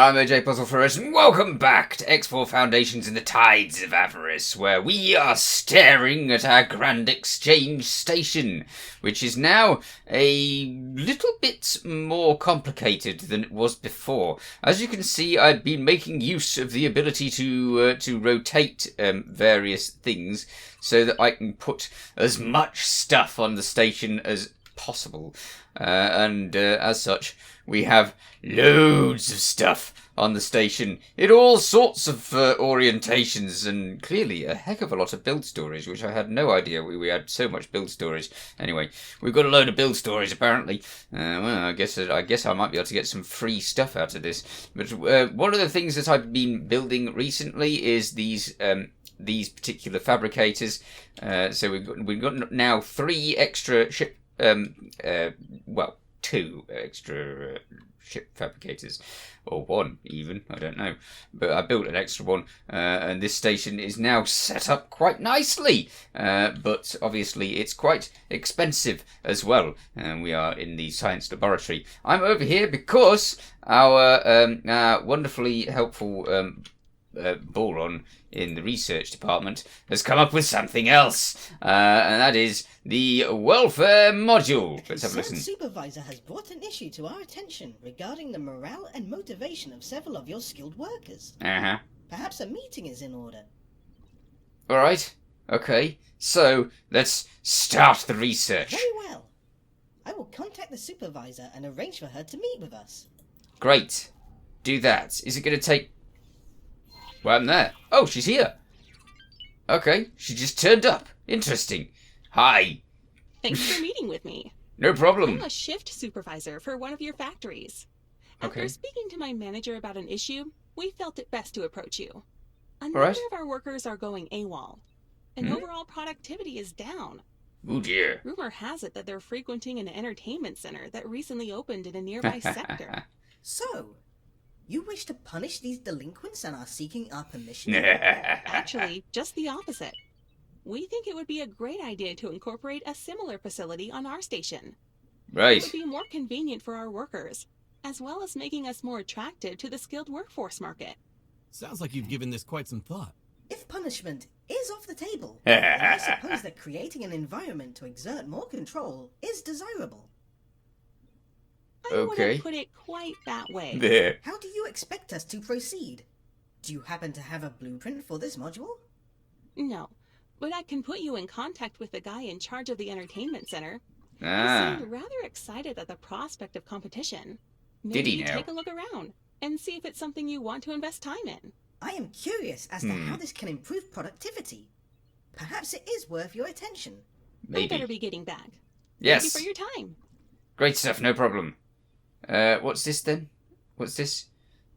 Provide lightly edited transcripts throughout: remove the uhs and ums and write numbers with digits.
I'm AJ PuzzleFerret, and welcome back to X4 Foundations in the Tides of Avarice, where we are staring at our Grand Exchange Station, which is now a little bit more complicated than it was before. As you can see, I've been making use of the ability to rotate various things so that I can put as much stuff on the station as possible, and as such we have loads of stuff on the station in all sorts of orientations, and clearly a heck of a lot of build storage, which I had no idea we had so much build storage. Anyway, we've got a load of build storage apparently. Well, I guess I might be able to get some free stuff out of this. But one of the things that I've been building recently is these particular fabricators. So we've got now 3 extra ship. Two extra ship fabricators, or 1 even, I don't know, but I built an extra one, and this station is now set up quite nicely, but obviously it's quite expensive as well, and we are in the science laboratory. I'm over here because our wonderfully helpful Boron in the research department has come up with something else, and that is the welfare module. Let's have a listen. The supervisor has brought an issue to our attention regarding the morale and motivation of several of your skilled workers. Perhaps a meeting is in order. Alright, okay, so let's start the research. Very well. I will contact the supervisor and arrange for her to meet with us. Great. Do that. Is it going to take... Well, I'm there. Oh, she's here. Okay, she just turned up. Interesting. Hi. Thanks for meeting with me. No problem. I'm a shift supervisor for one of your factories. After speaking to my manager about an issue, we felt it best to approach you. A number of our workers are going AWOL, and overall productivity is down. Oh dear. Rumor has it that they're frequenting an entertainment center that recently opened in a nearby sector. So, you wish to punish these delinquents and are seeking our permission? Actually, just the opposite. We think it would be a great idea to incorporate a similar facility on our station. Right. It would be more convenient for our workers, as well as making us more attractive to the skilled workforce market. Sounds like you've given this quite some thought. If punishment is off the table, then I suppose that creating an environment to exert more control is desirable. I wouldn't put it quite that way. There. How do you expect us to proceed? Do you happen to have a blueprint for this module? No, but I can put you in contact with the guy in charge of the entertainment center. He seemed rather excited at the prospect of competition. Maybe Did he now? Take a look around and see if it's something you want to invest time in. I am curious as to how this can improve productivity. Perhaps it is worth your attention. Maybe. I better be getting back. Yes. Thank you for your time. Great stuff, no problem. What's this then? What's this?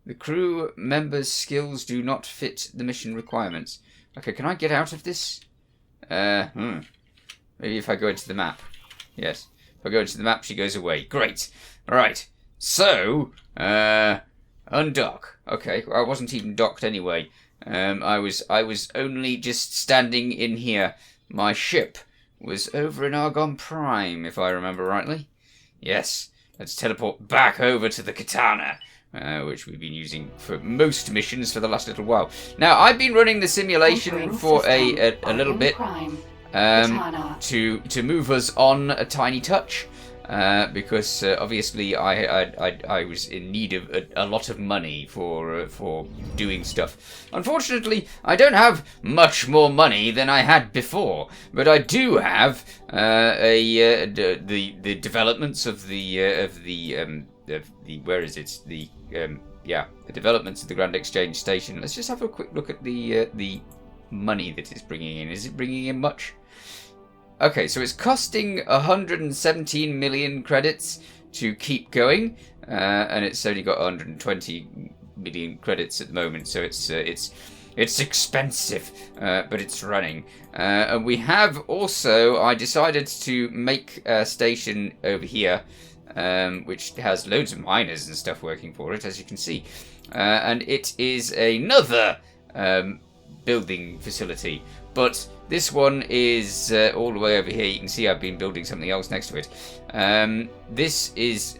The crew members' skills do not fit the mission requirements. Okay, can I get out of this? Maybe if I go into the map. Yes. If I go into the map, she goes away. Great. Alright. So, undock. Okay, well, I wasn't even docked anyway. I was only just standing in here. My ship was over in Argon Prime, if I remember rightly. Yes. Let's teleport back over to the Katana, which we've been using for most missions for the last little while. Now, I've been running the simulation for a little bit to move us on a tiny touch, because obviously I was in need of a lot of money for doing stuff. Unfortunately, I don't have much more money than I had before, but I do have the developments of the where is it, the developments of the Grand Exchange Station. Let's just have a quick look at the money that it's bringing in. Is it bringing in much? Okay, so it's costing 117 million credits to keep going, and it's only got 120 million credits at the moment, so it's expensive, but it's running. And we have also, I decided to make a station over here, which has loads of miners and stuff working for it, as you can see. And it is another building facility But this one is all the way over here. You can see I've been building something else next to it. This is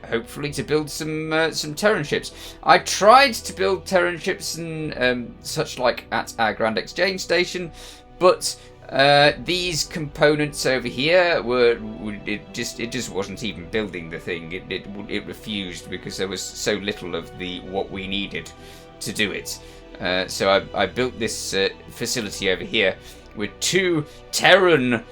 hopefully to build some Terran ships. I tried to build Terran ships and such like at our Grand Exchange Station, but these components over here it just wasn't even building the thing. It refused because there was so little of what we needed to do it. So I built this facility over here with 2 Terran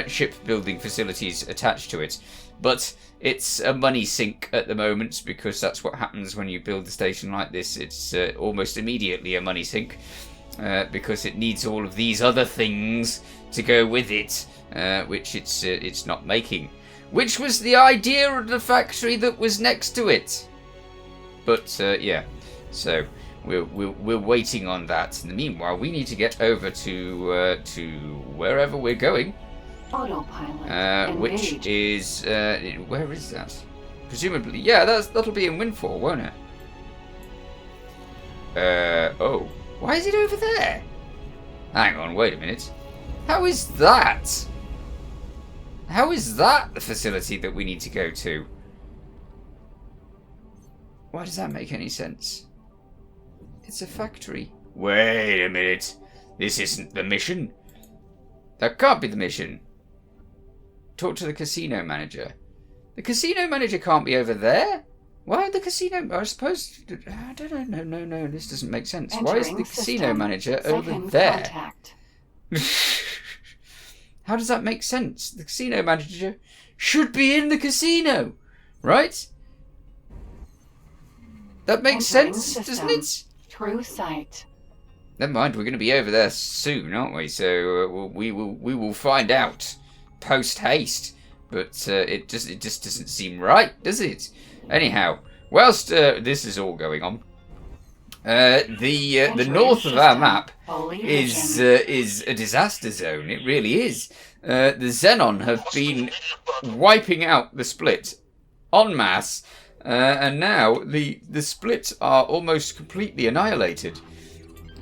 shipbuilding facilities attached to it. But it's a money sink at the moment because that's what happens when you build a station like this. It's almost immediately a money sink because it needs all of these other things to go with it, which it's not making. Which was the idea of the factory that was next to it. But yeah, so we're waiting on that. In the meanwhile, we need to get over to wherever we're going. Autopilot which is where is that? Presumably, yeah, that'll be in Windfall, won't it? Oh, why is it over there? Hang on, wait a minute. How is that? How is that the facility that we need to go to? Why does that make any sense? It's a factory. Wait a minute. This isn't the mission. That can't be the mission. Talk to the casino manager. The casino manager can't be over there. Why would the casino... I suppose... I don't know. No. This doesn't make sense. Why is the casino manager over there? How does that make sense? The casino manager should be in the casino. Right? That makes sense, doesn't it? True sight. Never mind, we're going to be over there soon, aren't we? So we will find out post haste. But it just doesn't seem right, does it? Anyhow, whilst this is all going on, the north of our map is a disaster zone. It really is. The Xenon have been wiping out the split en masse. And now the splits are almost completely annihilated.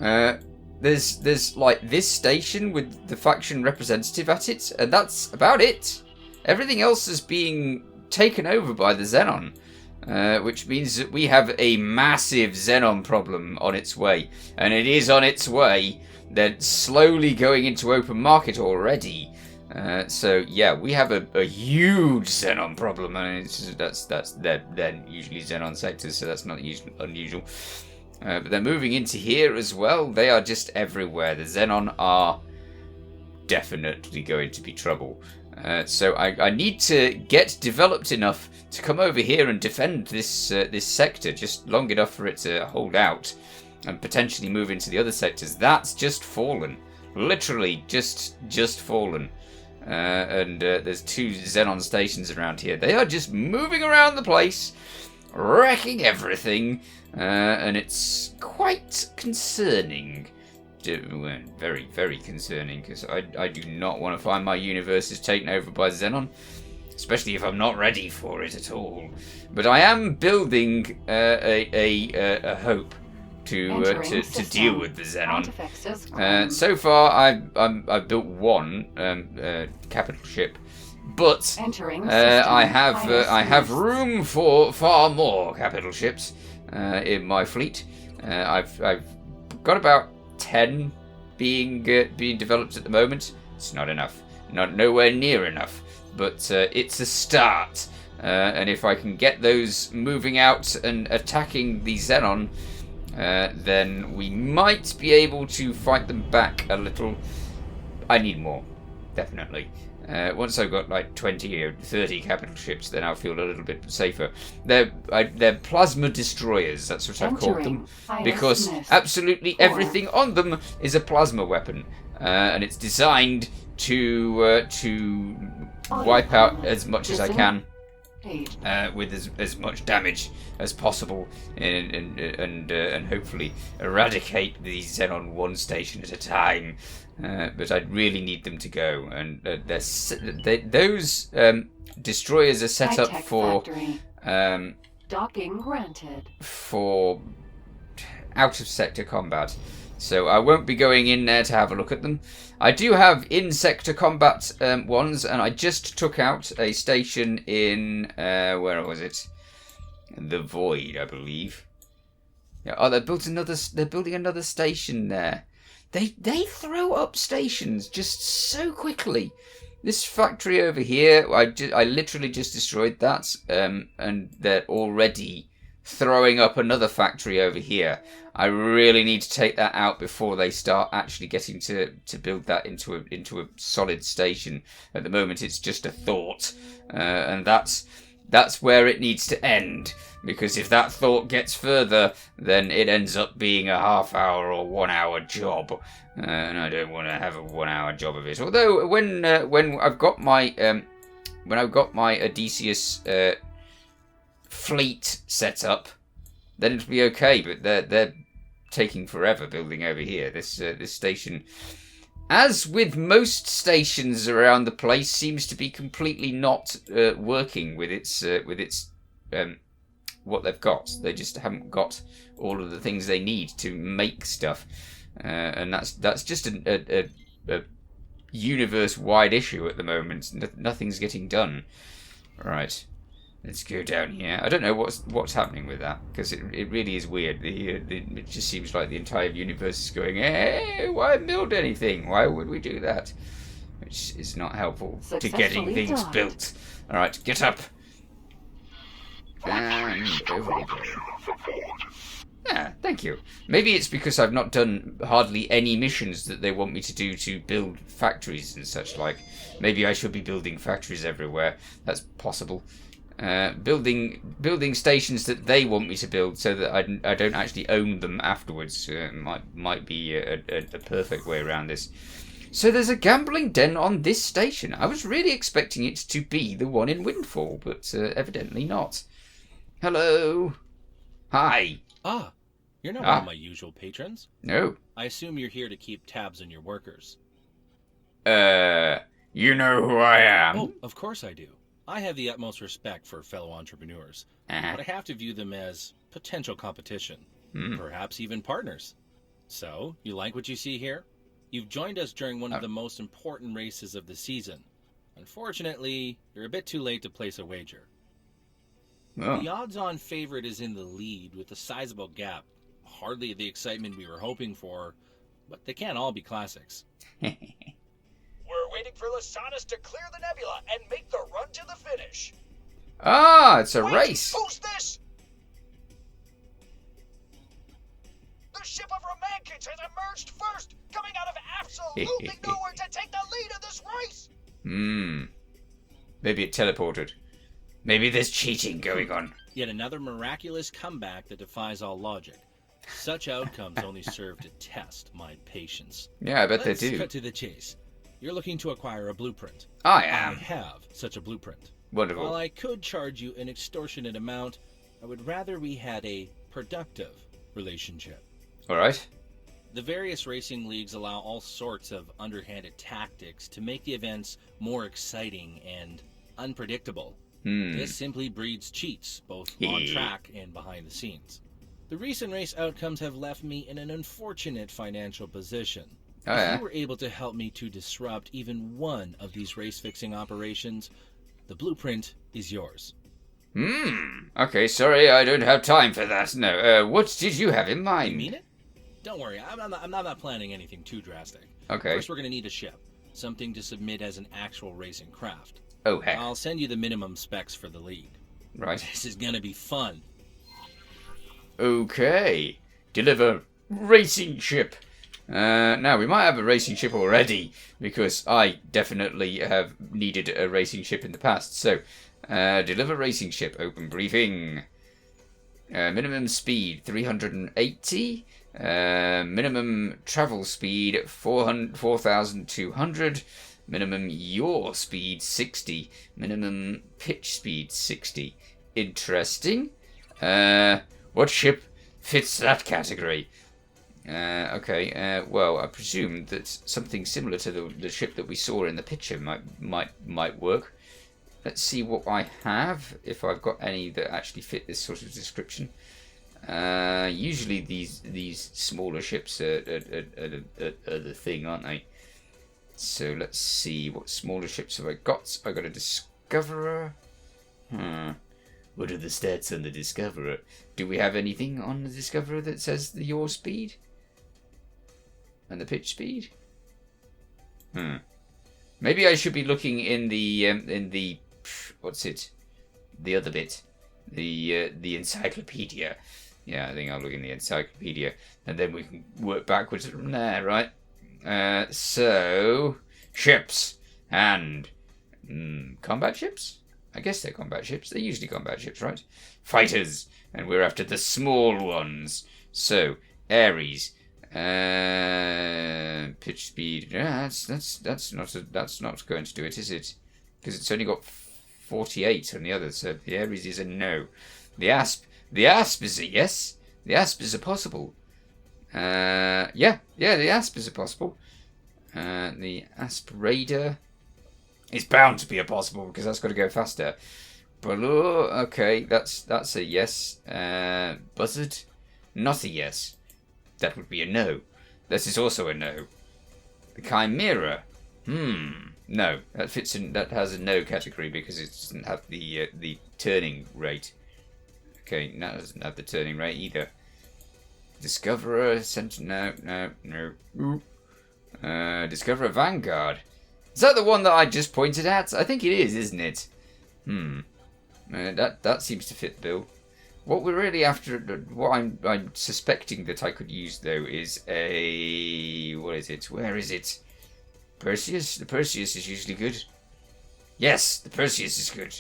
There's like this station with the faction representative at it, and that's about it. Everything else is being taken over by the Xenon, which means that we have a massive Xenon problem on its way, and it is on its way. They're slowly going into open market already. So yeah, we have a huge Xenon problem, and they're usually Xenon sectors, so that's not unusual. But they're moving into here as well. They are just everywhere. The Xenon are definitely going to be trouble. So I need to get developed enough to come over here and defend this sector just long enough for it to hold out and potentially move into the other sectors. That's just fallen, literally just fallen. And there's 2 Xenon stations around here. They are just moving around the place, wrecking everything, and it's quite concerning. Very, very concerning, because I do not want to find my universes taken over by Xenon, especially if I'm not ready for it at all. But I am building a hope to deal with the Xenon. So far, I've built 1 capital ship, but I have room for far more capital ships in my fleet. I've got about 10 being developed at the moment. It's not enough, nowhere near enough, but it's a start. And if I can get those moving out and attacking the Xenon, then we might be able to fight them back a little. I need more, definitely. Once I've got like 20 or 30 capital ships, then I'll feel a little bit safer. They're plasma destroyers, that's what I've called them, because absolutely everything on them is a plasma weapon, and it's designed to wipe out as much as I can. With as much damage as possible, and hopefully eradicate the Xenon 1 station at a time. But I really need them to go, and those destroyers are set up for docking granted. For out of sector combat. So I won't be going in there to have a look at them. I do have in-sector combat ones, and I just took out a station in... where was it? The Void, I believe. Yeah, oh, they're building another station there. They throw up stations just so quickly. This factory over here, I literally just destroyed that, and they're already throwing up another factory over here. I really need to take that out before they start actually getting to build that into a solid station. At the moment, it's just a thought, and that's where it needs to end. Because if that thought gets further, then it ends up being a half-hour or 1-hour job, and I don't want to have a 1-hour job of it. Although when I've got my Odysseus fleet set up, then it'll be okay. But they're taking forever building over here. This station, as with most stations around the place, seems to be completely not working with its what they've got. They just haven't got all of the things they need to make stuff, and that's just a universe-wide issue at the moment. Nothing's getting done. Right, let's go down here. I don't know what's happening with that, because it really is weird. It just seems like the entire universe is going, hey, why build anything? Why would we do that? Which is not helpful to getting things built. All right, get up. And over we go. Yeah, thank you. Maybe it's because I've not done hardly any missions that they want me to do to build factories and such like. Maybe I should be building factories everywhere. That's possible. Building stations that they want me to build so that I don't actually own them afterwards might be a perfect way around this. So there's a gambling den on this station. I was really expecting it to be the one in Windfall, but evidently not. Hello. Hi. Ah, you're not one of my usual patrons. No. I assume you're here to keep tabs on your workers. You know who I am? Oh, of course I do. I have the utmost respect for fellow entrepreneurs, but I have to view them as potential competition, perhaps even partners. So, you like what you see here? You've joined us during one of the most important races of the season. Unfortunately, you're a bit too late to place a wager. Oh. The odds-on favorite is in the lead with a sizable gap. Hardly the excitement we were hoping for, but they can't all be classics. We're waiting for Lasanis to clear the nebula and make the run to the finish. Ah, it's a race. Who's this? The ship of Romankins has emerged first, coming out of absolutely nowhere to take the lead in this race. Maybe it teleported. Maybe there's cheating going on. Yet another miraculous comeback that defies all logic. Such outcomes only serve to test my patience. Yeah, I bet Let's they do. cut to the chase. You're looking to acquire a blueprint. I am. I have such a blueprint. Wonderful. While I could charge you an extortionate amount, I would rather we had a productive relationship. All right. The various racing leagues allow all sorts of underhanded tactics to make the events more exciting and unpredictable. This simply breeds cheats, both on track and behind the scenes. The recent race outcomes have left me in an unfortunate financial position. If you were able to help me to disrupt even one of these race-fixing operations, the blueprint is yours. Okay, sorry, I don't have time for that. No, what did you have in mind? You mean it? Don't worry, I'm not planning anything too drastic. Okay. First, we're going to need a ship. Something to submit as an actual racing craft. Oh, heck. I'll send you the minimum specs for the league. Right. This is going to be fun. Okay. Deliver racing ship. Now, we might have a racing ship already, because I definitely have needed a racing ship in the past. So, deliver racing ship. Open briefing. Minimum speed, 380. Minimum travel speed, 4,200. Minimum yaw speed, 60. Minimum pitch speed, 60. Interesting. What ship fits that category? Okay, well, I presume that something similar to the ship that we saw in the picture might work. Let's see what I have, if I've got any that actually fit this sort of description. Usually these smaller ships are the thing, aren't they? So let's see, what smaller ships have I got? I got a Discoverer. What are the stats on the Discoverer? Do we have anything on the Discoverer that says the yaw speed? And the pitch speed? Maybe I should be looking in the what's it? The other bit. The encyclopedia. Yeah, I think I'll look in the encyclopedia. And then we can work backwards from there, right? So ships and combat ships? I guess they're combat ships. They're usually combat ships, right? Fighters, and we're after the small ones. So Ares, pitch speed. Yeah, that's not going to do it, is it? Because it's only got 48 on the other. So the Ares is a no. The Asp is a yes. The Asp is a possible. Yeah, the Asp is a possible. The Asp Raider is bound to be a possible because that's got to go faster. Below, okay, that's a yes. Buzzard, not a yes. That would be a no. This is also a no. The Chimera, no. That fits in. That has a no category because it doesn't have the turning rate. Okay, that doesn't have the turning rate either. Discoverer, no. Discoverer Vanguard. Is that the one that I just pointed at? I think it is, isn't it? That seems to fit the bill. What we're really after, what I'm suspecting that I could use though is a, what is it? Where is it? Perseus. The Perseus is usually good. Yes, the Perseus is good.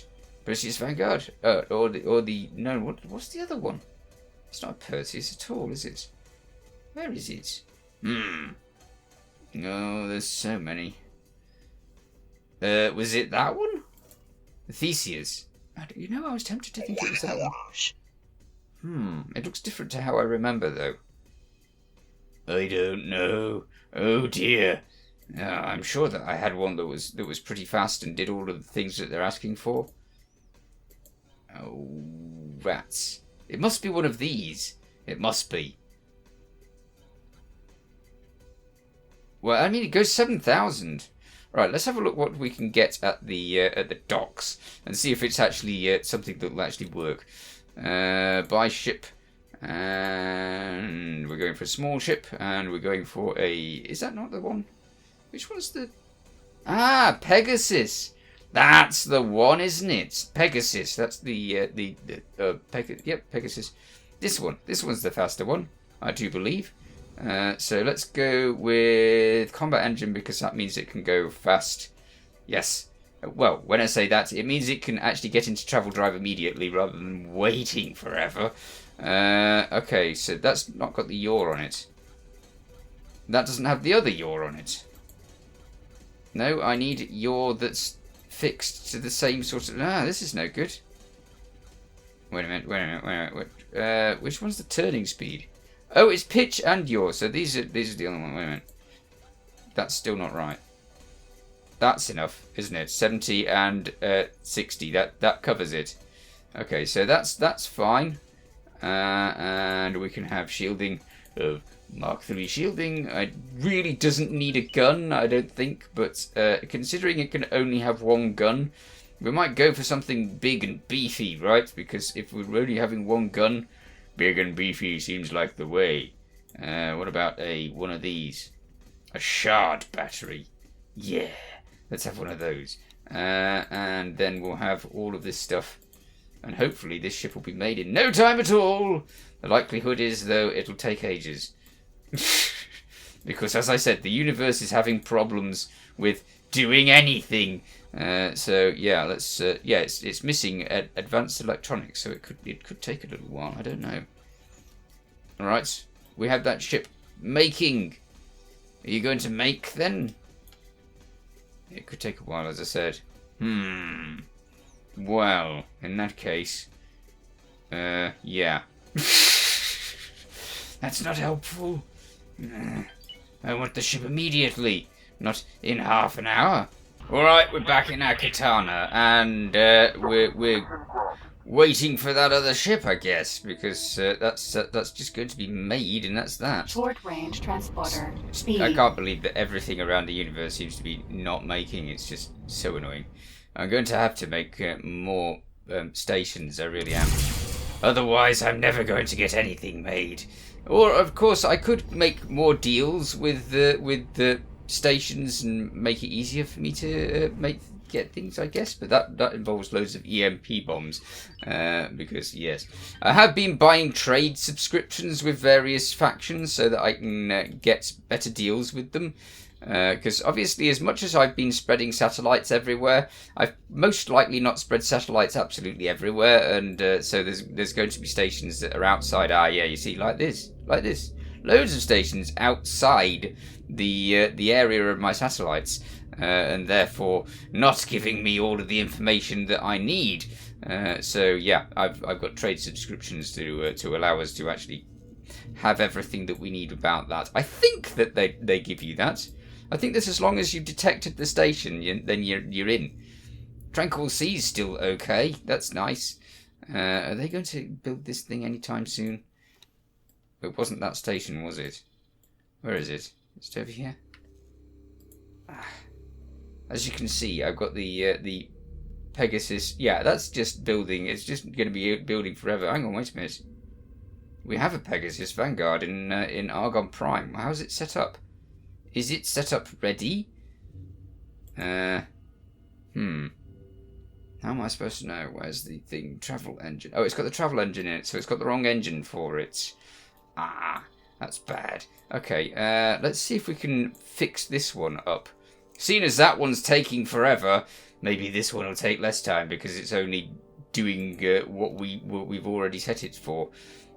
Perseus Vanguard. Or the no. What's the other one? It's not Perseus at all, is it? Where is it? No, there's so many. Was it that one? Theseus. You know, I was tempted to think it was that one. It looks different to how I remember, though. I don't know. Oh dear. I'm sure that I had one that was pretty fast and did all of the things that they're asking for. Oh, rats. It must be one of these. It must be. Well, I mean, it goes 7,000. Right, let's have a look what we can get at the docks and see if it's actually something that will actually work. Buy ship, and we're going for a small ship, and we're going for a. Is that not the one? Which one's the? Pegasus. That's the one, isn't it? Pegasus. That's the Pegasus. This one's the faster one, I do believe. So let's go with combat engine because that means it can go fast. Yes. Well, when I say that, it means it can actually get into travel drive immediately rather than waiting forever. Okay, so that's not got the yaw on it. That doesn't have the other yaw on it. No, I need yaw that's fixed to the same sort of... this is no good. Wait a minute. Which one's the turning speed? Oh, it's pitch and yaw. So these are the other one. Wait a minute. That's still not right. That's enough, isn't it? 70 and 60. That covers it. Okay, so that's fine. And we can have shielding of Mark III shielding. It really doesn't need a gun, I don't think. But considering it can only have one gun, we might go for something big and beefy, right? Because if we're only having one gun, big and beefy seems like the way. What about one of these? A shard battery. Yeah, let's have one of those. And then we'll have all of this stuff. And hopefully this ship will be made in no time at all. The likelihood is, though, it'll take ages. Because, as I said, the universe is having problems with doing anything. So yeah, let's it's missing advanced electronics, so it could take a little while. I don't know. All right, we have that ship making. Are you going to make then? It could take a while, as I said. Well, in that case, yeah. That's not helpful. I want the ship immediately, not in half an hour. All right, we're back in our Katana, and we're waiting for that other ship, I guess, because that's just going to be made, and that's that. Short-range transporter. Speed. I can't believe that everything around the universe seems to be not making. It's just so annoying. I'm going to have to make more stations, I really am. Otherwise, I'm never going to get anything made. Or, of course, I could make more deals with the stations and make it easier for me to get things, I guess. But that involves loads of EMP bombs. Because, yes. I have been buying trade subscriptions with various factions so that I can get better deals with them. Because obviously, as much as I've been spreading satellites everywhere, I've most likely not spread satellites absolutely everywhere, and so there's going to be stations that are outside. Yeah, you see, like this, loads of stations outside the area of my satellites, and therefore not giving me all of the information that I need. So yeah, I've got trade subscriptions to allow us to actually have everything that we need about that. I think that they give you that. I think that as long as you've detected the station, then you're in. Tranquil Sea's still okay. That's nice. Are they going to build this thing anytime soon? It wasn't that station, was it? Where is it? Is it over here? As you can see, I've got the Pegasus. Yeah, that's just building. It's just going to be building forever. Hang on, wait a minute. We have a Pegasus Vanguard in Argon Prime. How is it set up? Is it set up ready? How am I supposed to know? Where's the thing? Travel engine. Oh, it's got the travel engine in it, so it's got the wrong engine for it. That's bad. Okay, let's see if we can fix this one up. Seeing as that one's taking forever, maybe this one will take less time because it's only doing what we've already set it for.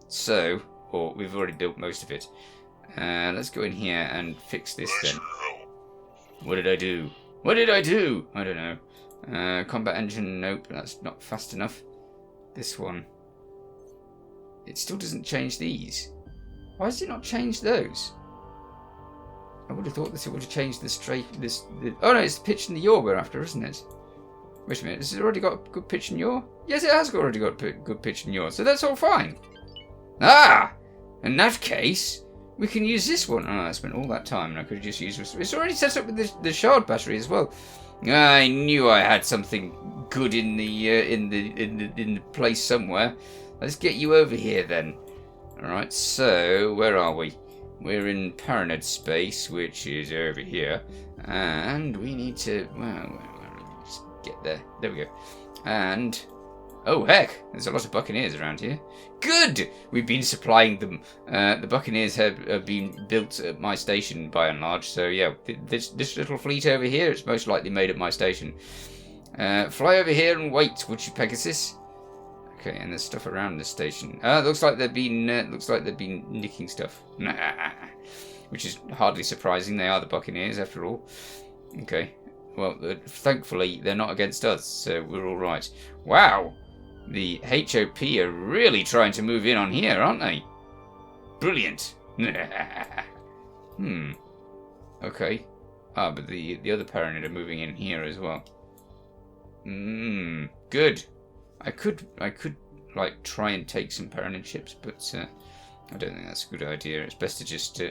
So, or we've already built most of it. Let's go in here and fix this then. What did I do? What did I do? I don't know. Combat engine, nope, that's not fast enough. This one. It still doesn't change these. Why does it not change those? I would have thought that it would have changed oh no, it's the pitch and the yaw we're after, isn't it? Wait a minute, has it already got good pitch and yaw? Yes, it has already got good pitch and yaw, so that's all fine. In that case, we can use this one. Oh, I spent all that time and I could have just used it. It's already set up with the shard battery as well. I knew I had something good in the place somewhere. Let's get you over here then. Alright, so where are we? We're in Paranid space, which is over here. And we need to just get there. There we go. And oh heck, there's a lot of Buccaneers around here. Good! We've been supplying them. The Buccaneers have been built at my station by and large. So yeah, this little fleet over here, it's most likely made at my station. Fly over here and wait, would you, Pegasus? Okay, and there's stuff around this station. Looks like they've been nicking stuff. Which is hardly surprising. They are the Buccaneers after all. Okay. Well, thankfully they're not against us, so we're all right. Wow. The HOP are really trying to move in on here, aren't they? Brilliant. Okay. But the other Paranid are moving in here as well. Good. I could like try and take some Paranid ships, but I don't think that's a good idea. It's best to just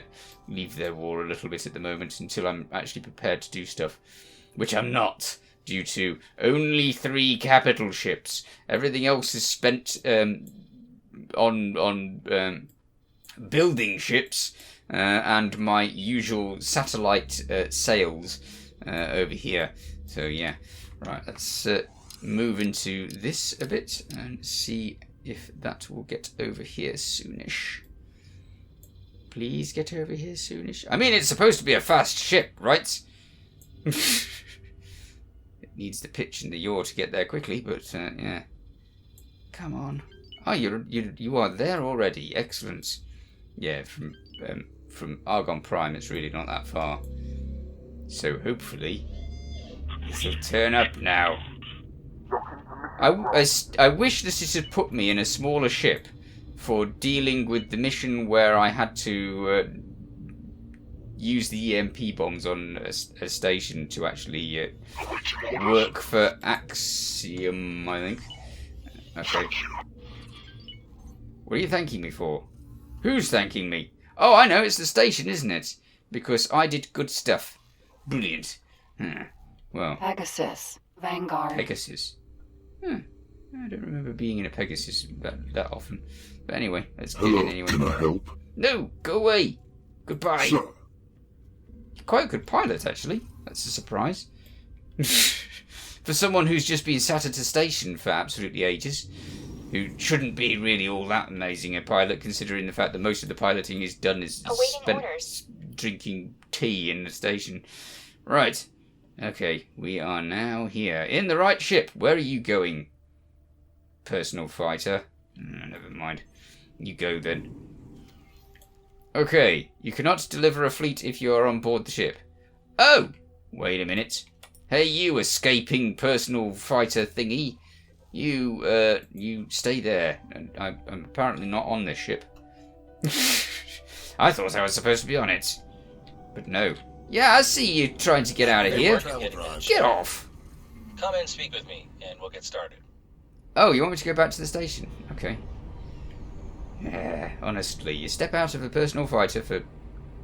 leave their war a little bit at the moment until I'm actually prepared to do stuff, which I'm not. Due to only 3 capital ships. Everything else is spent on building ships and my usual satellite sails over here. So yeah, right. Let's move into this a bit and see if that will get over here soonish. Please get over here soonish. I mean, it's supposed to be a fast ship, right? Needs the pitch and the yaw to get there quickly, but yeah. Come on. Oh, you are there already. Excellent. Yeah, from Argon Prime, it's really not that far. So hopefully this will turn up now. I wish that it had put me in a smaller ship for dealing with the mission where I had to use the EMP bombs on a station to actually work for Axiom, I think. Okay. What are you thanking me for? Who's thanking me? Oh, I know, it's the station, isn't it? Because I did good stuff. Brilliant. Well. Pegasus. Vanguard. Pegasus. I don't remember being in a Pegasus that often. But anyway, let's get in anyway. Can I help? No, go away. Goodbye. Sir. Quite a good pilot, actually. That's a surprise. For someone who's just been sat at a station for absolutely ages, who shouldn't be really all that amazing a pilot, considering the fact that most of the piloting is done is spent drinking tea in the station. Right. Okay, we are now here. In the right ship. Where are you going? Personal fighter. Never mind. You go then. Okay, you cannot deliver a fleet if you are on board the ship. Oh! Wait a minute. Hey, you escaping personal fighter thingy. You stay there. I'm apparently not on this ship. I thought I was supposed to be on it. But no. Yeah, I see you trying to get out of here. Get off! Come and speak with me, and we'll get started. Oh, you want me to go back to the station? Okay. Yeah, honestly, you step out of a personal fighter for...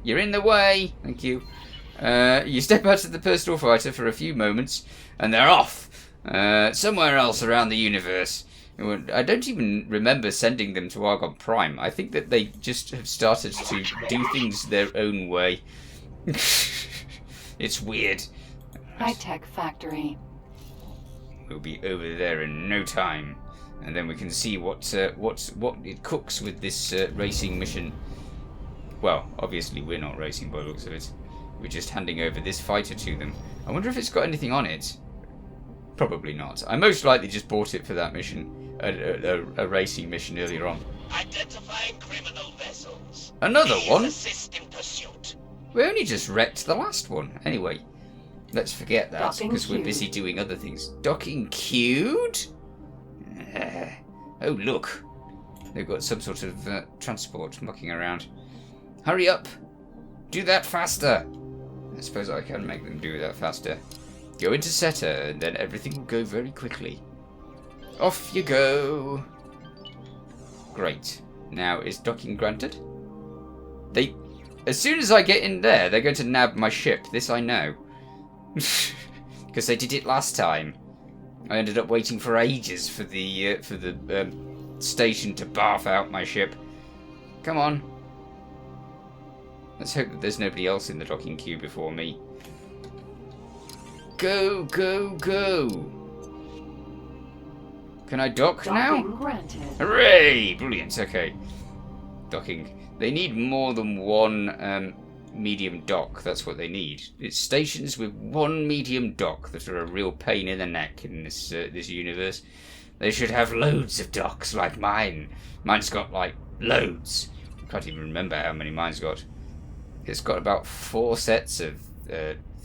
You're in the way! Thank you. You step out of the personal fighter for a few moments, and they're off! Somewhere else around the universe. I don't even remember sending them to Argon Prime. I think that they just have started to do things their own way. It's weird. High-tech factory. We'll be over there in no time. And then we can see what it cooks with this racing mission. Well, obviously we're not racing by the looks of it. We're just handing over this fighter to them. I wonder if it's got anything on it. Probably not. I most likely just bought it for that mission. A racing mission earlier on. Identifying criminal vessels. Another one? Assist in pursuit. We only just wrecked the last one. Anyway, let's forget that Docking because we're queued. busy doing other things. Docking queued? Oh, look. They've got some sort of transport mucking around. Hurry up. Do that faster. I suppose I can make them do that faster. Go into setter, and then everything will go very quickly. Off you go. Great. Now, is docking granted? As soon as I get in there, they're going to nab my ship. This I know. Because they did it last time. I ended up waiting for ages for the station to barf out my ship. Come on. Let's hope that there's nobody else in the docking queue before me. Go, go, go! Can I dock now? Granted. Hooray! Brilliant, okay. Docking. They need more than one medium dock, that's what they need. It's stations with one medium dock that are a real pain in the neck in this universe. They should have loads of docks like mine. Mine's got, like, loads. I can't even remember how many mine's got. It's got about 4 sets of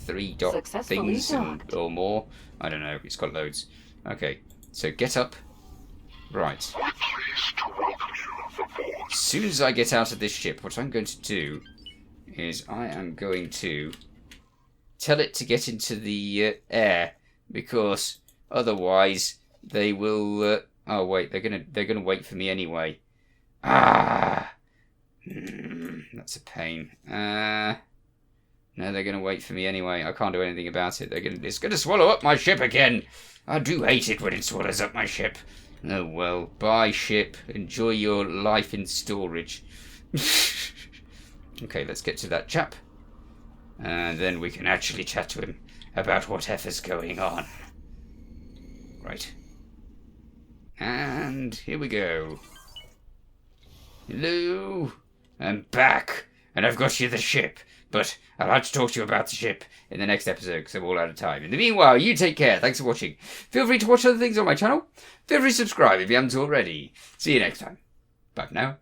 3 dock things or more. I don't know, it's got loads. Okay, so get up. Right. As soon as I get out of this ship, what I'm going to do is I am going to tell it to get into the air, because otherwise they will. Oh wait, they're gonna wait for me anyway. That's a pain. No, they're gonna wait for me anyway. I can't do anything about it. It's gonna swallow up my ship again. I do hate it when it swallows up my ship. Oh well, bye ship. Enjoy your life in storage. Okay, let's get to that chap. And then we can actually chat to him about whatever's going on. Right. And here we go. Hello. I'm back. And I've got you the ship. But I'll have to talk to you about the ship in the next episode because I'm all out of time. In the meanwhile, you take care. Thanks for watching. Feel free to watch other things on my channel. Feel free to subscribe if you haven't already. See you next time. Bye for now.